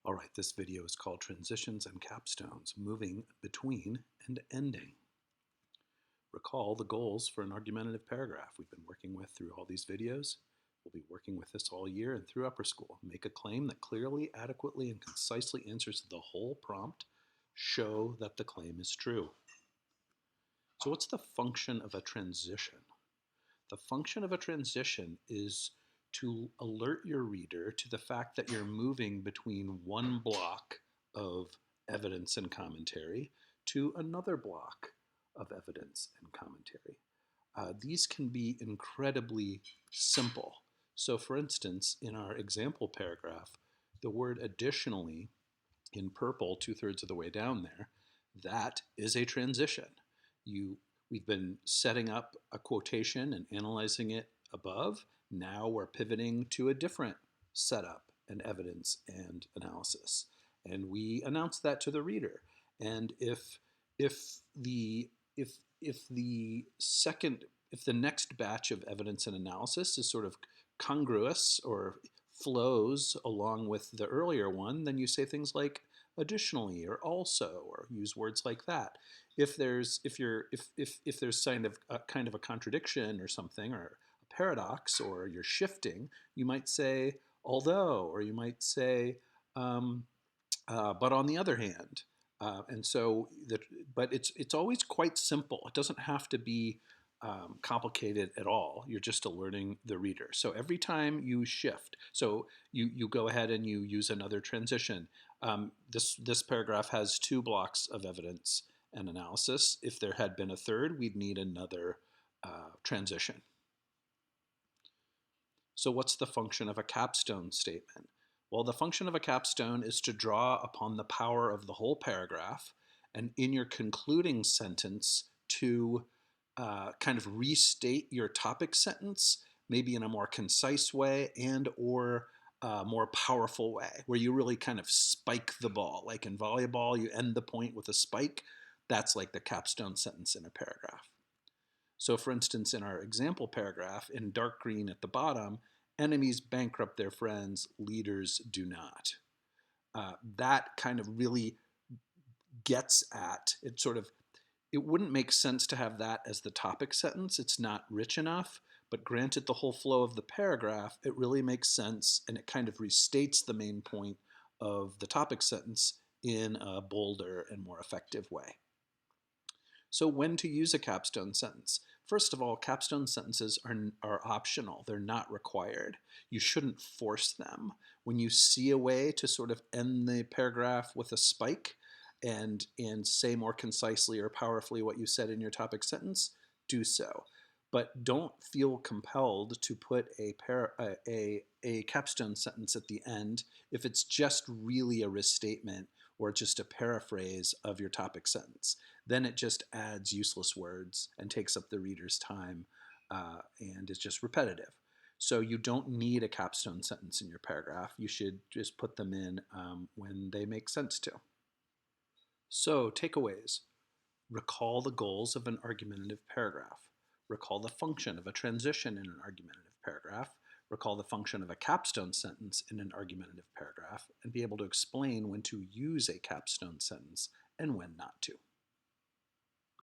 All right, this video is called Transitions and Capstones, Moving Between and Ending. Recall the goals for an argumentative paragraph we've been working with through all these videos. We'll be working with this all year and through upper school. Make a claim that clearly, adequately, and concisely answers the whole prompt. Show that the claim is true. So what's the function of a transition? The function of a transition is to alert your reader to the fact that you're moving between one block of evidence and commentary to another block of evidence and commentary. These can be incredibly simple. So for instance, in our example paragraph, the word additionally in purple 2/3 of the way down there, that is a transition. We've been setting up a quotation and analyzing it above. Now we're pivoting to a different setup and evidence and analysis. And we announce that to the reader. And if the next batch of evidence and analysis is sort of congruous or flows along with the earlier one, then you say things like additionally or also, or use words like that. If there's kind of a contradiction or something, or a paradox, or you're shifting, you might say although, or you might say but on the other hand. But it's always quite simple. It doesn't have to be complicated at all. You're just alerting the reader. So every time you shift, so you go ahead and you use another transition. This paragraph has 2 blocks of evidence and analysis. If there had been a third, we'd need another transition. So what's the function of a capstone statement? Well, the function of a capstone is to draw upon the power of the whole paragraph, and in your concluding sentence to kind of restate your topic sentence, maybe in a more concise way and or more powerful way, where you really kind of spike the ball. Like in volleyball, you end the point with a spike. That's like the capstone sentence in a paragraph. So for instance, in our example paragraph, in dark green at the bottom, enemies bankrupt their friends, leaders do not. That kind of really gets at, it wouldn't make sense to have that as the topic sentence. It's not rich enough, but granted the whole flow of the paragraph, it really makes sense, and it kind of restates the main point of the topic sentence in a bolder and more effective way. So when to use a capstone sentence? First of all, capstone sentences are optional. They're not required. You shouldn't force them. When you see a way to sort of end the paragraph with a spike and say more concisely or powerfully what you said in your topic sentence, do so. But don't feel compelled to put a capstone sentence at the end if it's just really a restatement or just a paraphrase of your topic sentence. Then it just adds useless words and takes up the reader's time and is just repetitive. So you don't need a capstone sentence in your paragraph. You should just put them in when they make sense to. So takeaways. Recall the goals of an argumentative paragraph. Recall the function of a transition in an argumentative paragraph. Recall the function of a capstone sentence in an argumentative paragraph, and be able to explain when to use a capstone sentence and when not to.